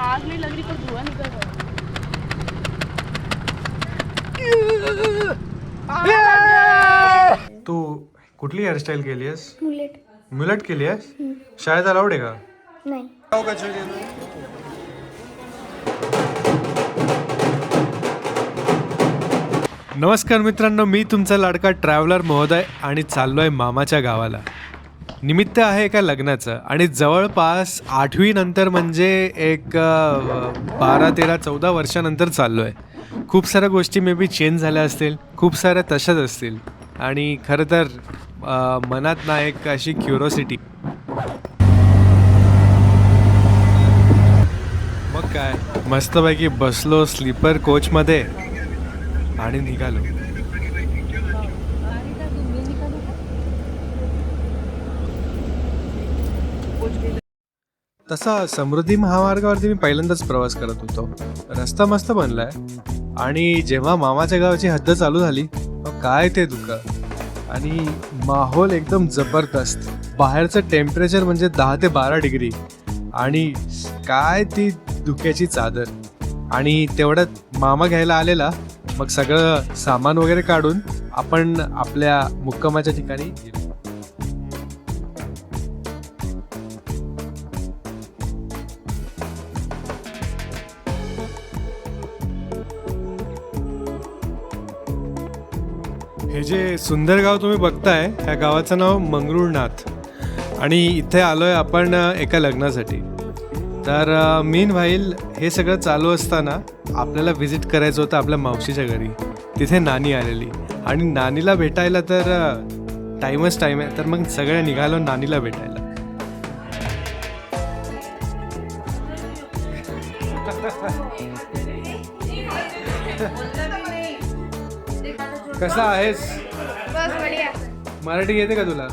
आग नहीं लग रही पर धुआं निकल रहा है। तू कुठली हेअरस्टाईल केली आहेस? मुलेट मुलट केली आहेस? शाळेत अलाउड आहे का? नाही. नमस्कार मित्रांनो, मी तुमचा लाडका ट्रॅव्हलर महोदय आणि चाललो आहे मामाच्या गावाला. निमित्त आहे एका लग्नाचं आणि जवळपास 8वी नंतर म्हणजे एक 12, 13, 14 वर्षानंतर चाललो आहे. खूप साऱ्या गोष्टी मे बी चेंज झाल्या असतील, खूप साऱ्या तशाच असतील आणि खरं तर मनात ना एक अशी क्युरिओसिटी. मग काय मस्तपैकी बसलो स्लीपर कोचमध्ये आणि निघालो. तसा समृद्धी महामार्गावरती मी पहिल्यांदाच प्रवास करत होतो. रस्ता मस्त बनलाय आणि जेव्हा मामाच्या गावाची हद्द चालू झाली काय ते धुकं आणि माहोल एकदम जबरदस्त. बाहेरचं टेम्परेचर म्हणजे 10 ते 12 डिग्री आणि काय ती धुक्याची चादर. आणि तेवढ्यात मामा घ्यायला आलेला. मग सगळं सामान वगैरे काढून आपण आपल्या मुक्कामाच्या ठिकाणी गेलो. हे जे सुंदर गाव तुम्ही बघताय ह्या गावाचं नाव मंगरुळनाथ आणि इथे आलोय आपण एका लग्नासाठी. तर मीन व्हाईल हे सगळं चालू असताना आपल्याला व्हिजिट करायचं होतं आपल्या मावशीच्या घरी. तिथे नानी आलेली आणि नानीला भेटायला तर टाईमच टाईम आहे. तर मग सगळे निघालो नानीला भेटायला. कसा आहेस? बस बढिया. मराठी येते का तुला?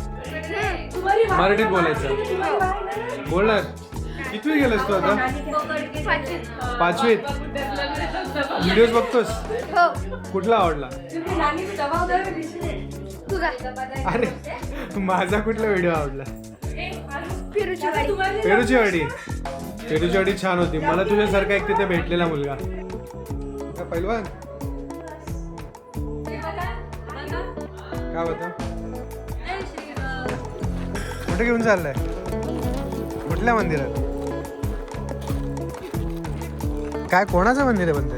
मराठीत बोलायचं बोलणार. कितवी गेलास तू आता? 5वीत. व्हिडिओज बघतोस? हो. कुठला आवडला? तुझा अरे माझा कुठला व्हिडिओ आवडला? फिरूची वाडी. पेरूची वाडी. पेरूची वाडी छान होती. मला तुझ्यासारखा एक तिथे भेटलेला मुलगा. का पहिलवान काय होता? कुठे घेऊन चाललाय? कुठल्या मंदिरात? काय कोणाचं मंदिर आहे म्हणते?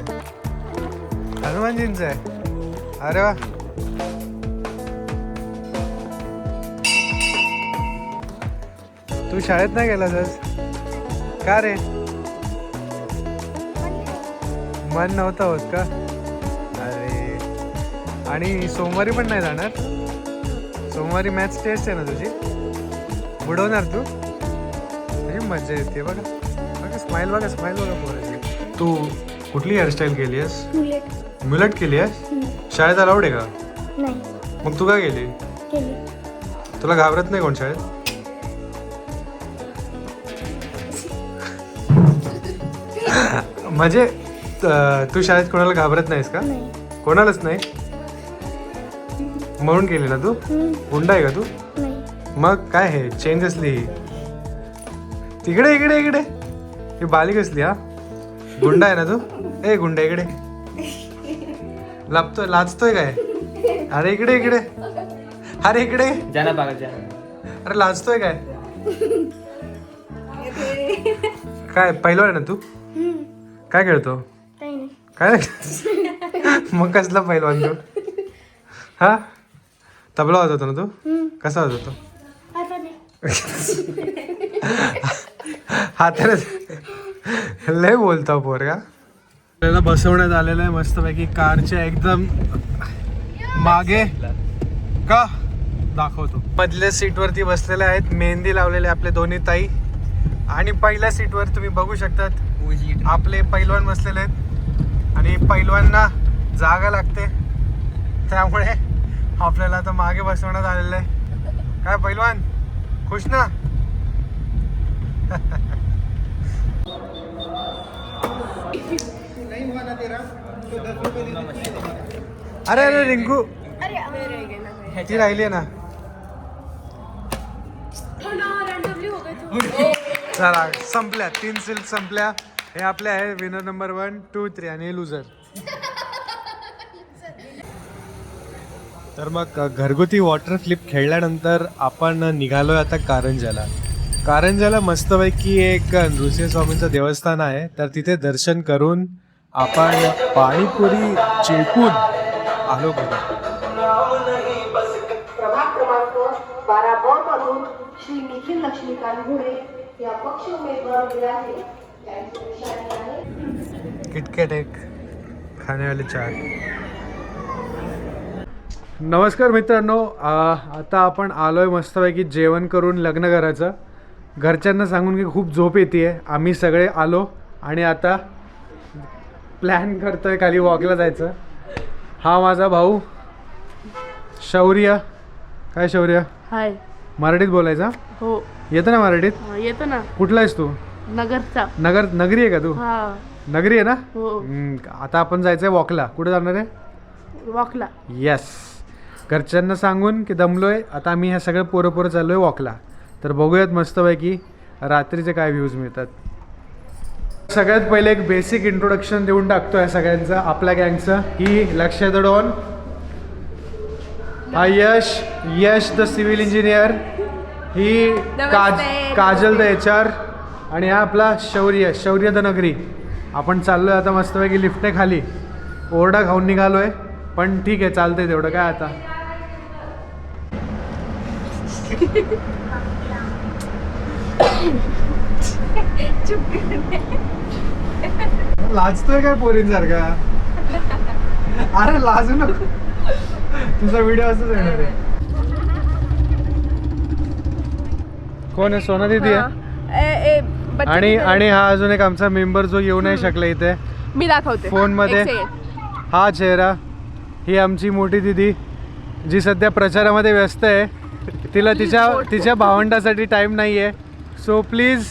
हनुमानजींचं आहे. अरे वा. तू शाळेत नाही गेलास आज? का रे? मन नव्हतं होत का? अरे आणि सोमवारी पण नाही जाणार? सोमवारी मॅथ्स टेस्ट आहे ना तुझी? बुडवणार तू? म्हणजे मजा येते बघा. बघा स्माईल बघा स्माईल बघा पोराची. तू कुठली हेअरस्टाईल केली आहेस? मुलेट मुलट केली आहेस? शाळेत अलाउड आहे का? नाही मग तू काय केली? केली. तुला घाबरत नाही कोण शाळेत? म्हणजे तू शाळेत कोणाला घाबरत नाहीस का? नाही. कोणालाच नाही म्हणून केली ना तू? गुंडा आहे का तू? नाही. मग काय हे चेंज असली ही? तिकडे इकडे इकडे ही बाली कसली? हा गुंडा आहे ना तू? ए गुंडा इकडे लाजतोय लाजतोय काय? अरे इकडे इकडे. अरे इकडे जाना पागल जा. अरे लाजतोय काय? काय पहिलवान आहे ना तू? काय खेळतो? काही नाही. काय नाही. मग कसला पहिलवान तू? हा तबला वाजवतो ना तू? कसा वाजवतो? आता नाही. हाताने लय बोलतो पोरगा. आपल्याला बसवण्यात आलेलं आहे मस्तपैकी कारच्या एकदम मागे. का दाखवतो. मधल्या सीटवरती बसलेले आहेत. मेहंदी लावलेले आपले दोन्ही ताई आणि पहिल्या सीटवर तुम्ही बघू शकतात आपले पैलवान बसलेले आहेत आणि पैलवांना जागा लागते त्यामुळे आपल्याला आता मागे बसवण्यात आलेलं आहे. काय पैलवान खुश ना? अरे अरे रिंकू ती राहिली आहे ना. चला संपल्या 3 सिल्क संपल्या. हे आपले आहे विनर नंबर 1, 2, 3 आणि हे लुझर. तर मग घरगुती वॉटर फ्लिप खेळल्यानंतर आपण निघालोय आता कारंजाला. कारंजाला मस्तपैकी एक नृसिंहस्वामींचं देवस्थान आहे, तर तिथे दर्शन करून आपण पाणीपुरी चेकून आलो बघा. प्रभाग क्रमांक 12 ब मधून श्री निखिल लक्ष्मीकांत घुडे या पक्ष उमेदवार उभे आहेत. त्यांची निशाणी आहे किटकॅट एक खाण्यावाले चार. नमस्कार मित्रांनो, आता आपण आलोय मस्तपैकी जेवण करून लग्न करायचं. घरच्यांना सांगून की खूप झोप येते. आम्ही सगळे आलो आणि आता प्लॅन करतोय खाली वॉकला जायचं. हा माझा भाऊ शौर्य. काय शौर्य? हाय. मराठीत बोलायचा? हो येतं ना मराठीत? येतो ना. कुठला आहेस तू? नगरचा. नगरी आहे का तू? हा. नगरी आहे ना? हो. आता आपण जायचंय वॉकला. कुठे जाणार आहे? वॉकला. यस. घरच्यांना सांगून की दमलोय. आता आम्ही ह्या सगळं पोरं चाललोय वॉकला. तर बघूयात मस्तपैकी रात्रीचे काय व्ह्यूज मिळतात. सगळ्यात पहिले एक बेसिक इंट्रोडक्शन देऊन टाकतोय सगळ्यांचं, आपल्या गँगचं. ही लक्ष्य द डॉन, हा यश द सिव्हिल इंजिनियर, ही काजल द HR आणि हा आपला शौर्य द नगरी. आपण चाललोय आता मस्तपैकी लिफ्टने खाली. ओरडा खाऊन निघालोय, पण ठीक आहे, चालतंय तेवढं काय आता. लाजतोय काय पोरींसारखा? अरे लाजू नको, तुझा व्हिडिओ असंच येणार आहे. कोण आहे? सोना दीदी आहे. आणि हा अजून एक आमचा मेंबर जो येऊ नाही शकला इथे. मी दाखवते फोन मध्ये. हा चेहरा. ही आमची मोठी दीदी जी सध्या प्रचारामध्ये व्यस्त आहे. तिला तिच्या भावंडासाठी टाइम नाहीये. सो प्लीज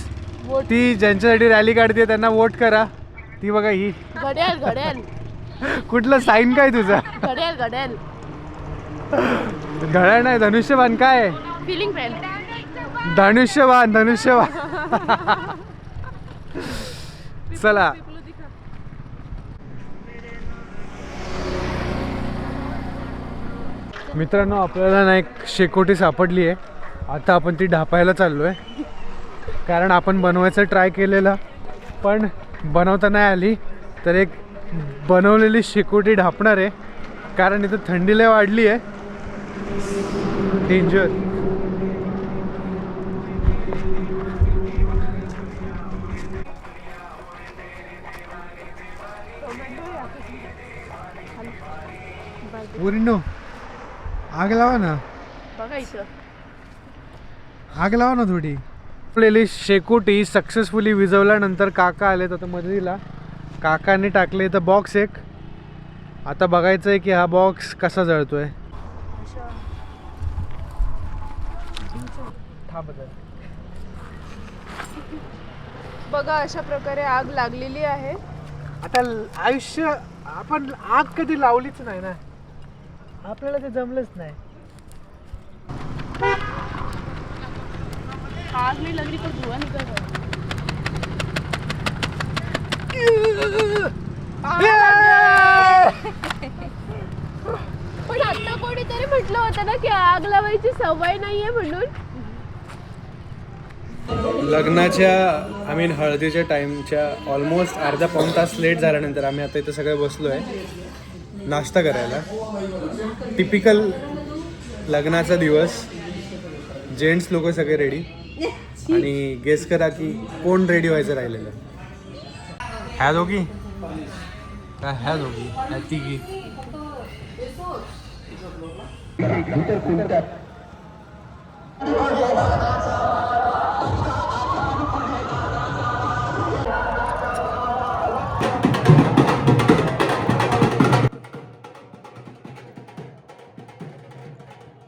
ती ज्यांच्यासाठी रॅली काढते त्यांना वोट करा. ती बघा ही घड्याल. कुठलं साईन काय तुझा? घड्याल. घड्याळ नाही, धनुष्यबाण. काय? Filling pen. धनुष्यबाण. चला. मित्रांनो, आपल्याला ना एक शेकोटी सापडली आहे. आता आपण ती ढापायला चाललोय, कारण आपण बनवायचं ट्राय केलेलं पण बनवता नाही आली. तर एक बनवलेली शेकोटी ढापणार आहे, कारण इथं थंडी लय वाढली आहे. डेंजर. पोरींनो, आग लावा ना. बघा इथं. आग लावा ना थोडी. आपलेली शेकोटी सक्सेसफुली विझवल्यानंतर काका आले तर मदतीला. काकाने टाकले इथं बॉक्स एक. आता बघायचं आहे की हा बॉक्स कसा जळतोय. बघा अशा प्रकारे आग लागलेली आहे. आता आयुष्य आपण आग कधी लावलीच नाही ना, आपल्याला ते जमलंच नाही. आग नहीं लग रही पर धुआं निकल रहा है. पण आता कोणीतरी म्हटलं होतं ना की आग लावायची सवय नाहीये म्हणून. लग्नाच्या हळदीच्या टाईमच्या ऑलमोस्ट अर्धा पाऊण तास लेट झाल्यानंतर आम्ही आता इथं सगळे बसलो आहे नाश्ता करायला. टिपिकल लग्नाचा दिवस. जेंट्स लोक सगळे रेडी आणि गेस करा की कोण रेडी व्हायचं राहिलेलं. ह्या दोघी काय? ह्या दोघी, ह्या तिघी.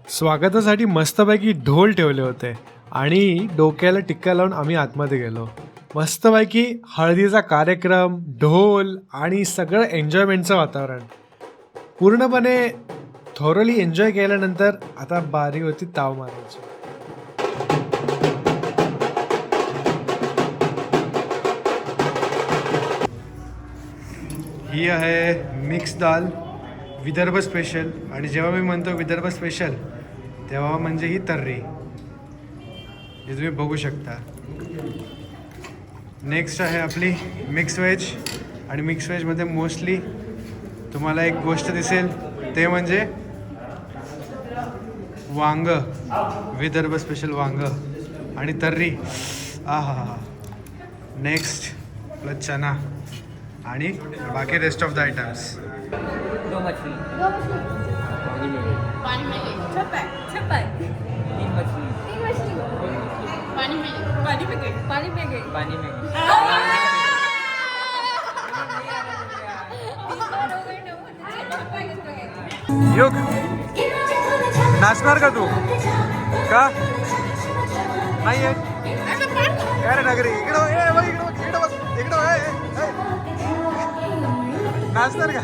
स्वागतासाठी मस्तपैकी ढोल ठेवले होते आणि डोक्याला टिक्का लावून आम्ही आतमध्ये गेलो. मस्तपैकी हळदीचा कार्यक्रम, ढोल आणि सगळं एन्जॉयमेंटचं वातावरण. पूर्णपणे थोरली एन्जॉय केल्यानंतर आता बारी होती ताव मारायची. ही आहे मिक्स दाल विदर्भ स्पेशल. आणि जेव्हा मी म्हणतो विदर्भ स्पेशल तेव्हा म्हणजे ही तर्री, हे तुम्ही बघू शकता. नेक्स्ट आहे आपली मिक्स व्हेज. आणि मिक्स व्हेजमध्ये मोस्टली तुम्हाला एक गोष्ट दिसेल ते म्हणजे वांग, विदर्भ स्पेशल वांग आणि तर्री. आहा. नेक्स्ट आपलं चना आणि बाकी रेस्ट ऑफ द आयटम्स. दो मछली, पानी में गई तीन मछली, पानी में गई पानी में योग नाचणार का तू? का नाही आहे? काय रे नगरी इकडं नाचणार का?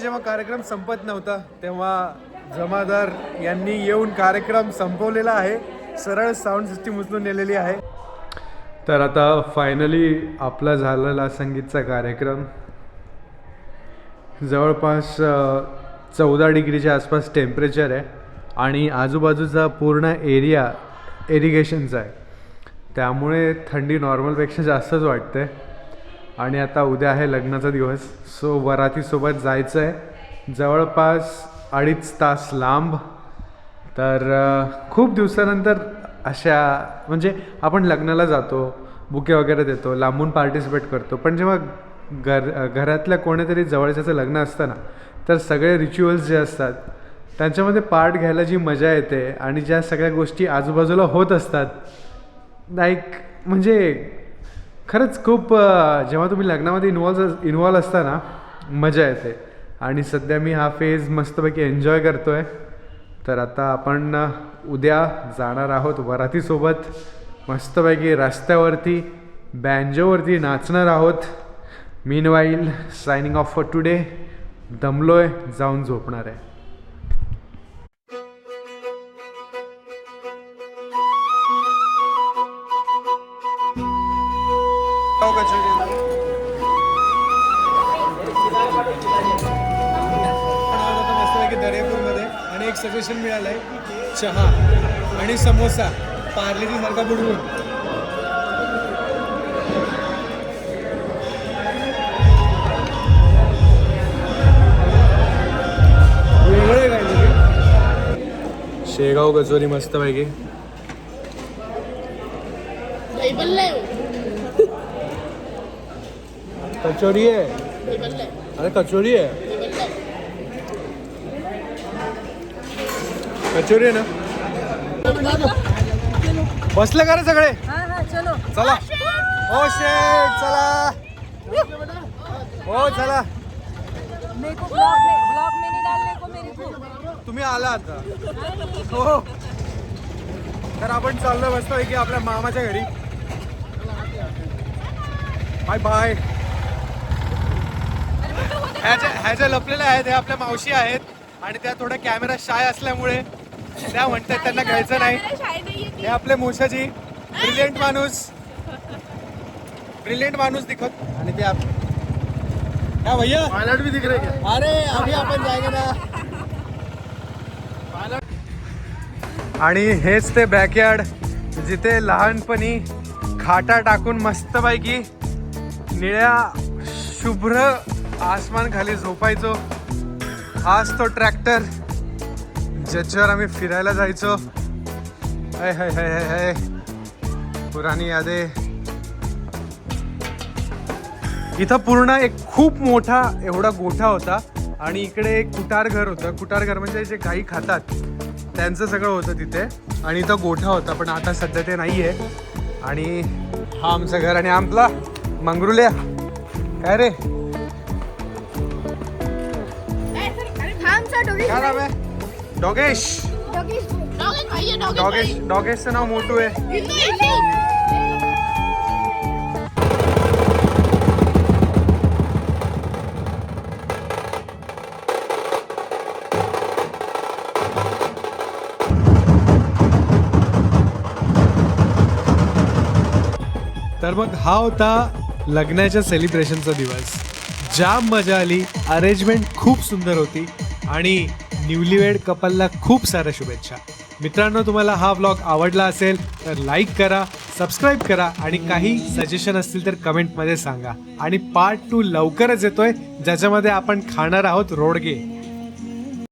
जेव्हा कार्यक्रम संपत नव्हता तेव्हा जमादार यांनी येऊन कार्यक्रम संपवलेला आहे. सरळ साऊंड सिस्टीम उचलून नेलेली आहे. तर आता फायनली आपला झालेला संगीतचा कार्यक्रम. जवळपास 14 डिग्रीच्या आसपास टेम्परेचर आहे आणि आजूबाजूचा पूर्ण एरिया इरिगेशनचा आहे, त्यामुळे थंडी नॉर्मलपेक्षा जास्तच वाटते. आणि आता उद्या आहे लग्नाचा दिवस, सो वरातीसोबत जायचं आहे जवळपास 2.5 तास लांब. तर खूप दिवसानंतर अशा म्हणजे आपण लग्नाला जातो, बुके वगैरे देतो, लांबून पार्टिसिपेट करतो, पण जेव्हा घरातल्या कोणीतरी जवळच्याचं लग्न असतं ना, तर सगळे रिच्युअल्स जे असतात त्यांच्यामध्ये पार्ट घ्यायला जी मजा येते आणि ज्या सगळ्या गोष्टी आजूबाजूला होत असतात, लाईक म्हणजे खरंच खूप जेव्हा तुम्ही लग्नामध्ये इन्वॉल्व असता ना, मजा येते. आणि सध्या मी हा फेज मस्तपैकी एन्जॉय करतो आहे. तर आता आपण उद्या जाणार आहोत वरातीसोबत, मस्तपैकी रस्त्यावरती बँजोवरती नाचणार आहोत. Meanwhile signing off for today. दमलोय, जाऊन झोपणार आहे. मस्तपैकी दर्यापूरमध्ये आणि एक सजेशन मिळालं आहे, चहा आणि समोसा पार्लेजी सारखा बुडवून. वेगळं काय तुम्ही? शेगाव कचोरी मस्तपैकी. दही बल्ले कचोरी आहे, अरे कचोरी आहे, कचोरी आहे ना. बसले का रे सगळे? चला. हो शेट चला. हो चला. तुम्ही आला आता. हो तर आपण चाललो मस्तपैकी आपल्या मामाच्या घरी. Bye bye. ह्या लपलेल्या आहेत हे आपल्या मावशी आहेत आणि त्या थोड्या कॅमेरा शाय असल्यामुळे त्या म्हणतात त्यांना घ्यायचं नाही. हे आपले मोशाजी ब्रिलियंट माणूस दिखत. आणि ते क्या भैया पायलट भी दिख रहे हैं. अरे अभी आपण जाएंगे ना. आणि हेच ते बॅकयार्ड जिथे लहानपणी खाटा टाकून मस्तपैकी निळ्या शुभ्र आसमान खाली झोपायचो. हाच तो ट्रॅक्टर ज्याच्यावर आम्ही फिरायला जायचो. हाय हाय हाय हाय हाय पुराणी यादे. इथं पूर्ण एक खूप मोठा एवढा गोठा होता आणि इकडे एक कुटार घर होतं. कुटार घर म्हणजे जे गाई खातात त्यांचं सगळं होतं तिथे. आणि इथं गोठा होता, पण आता सध्या ते नाही आहे. आणि हा आमचं घर आणि आमला मंगरुल्या. काय रे काय नाव आहे? डॉगेश डॉगेश डॉगेशचं नाव मोठू आहे. तर मग हा होता लग्नाच्या सेलिब्रेशनचा दिवस. जाम मजा आली. अरेंजमेंट खूप सुंदर होती आणि न्यूलीवेड कपलला खूप साऱ्या शुभेच्छा. मित्रांनो, तुम्हाला हा व्लॉग आवडला असेल तर लाईक करा, सबस्क्राईब करा आणि काही सजेशन असतील तर कमेंटमध्ये सांगा. आणि पार्ट 2 लवकरच येतोय, ज्याच्यामध्ये आपण खाणार आहोत रोडगे.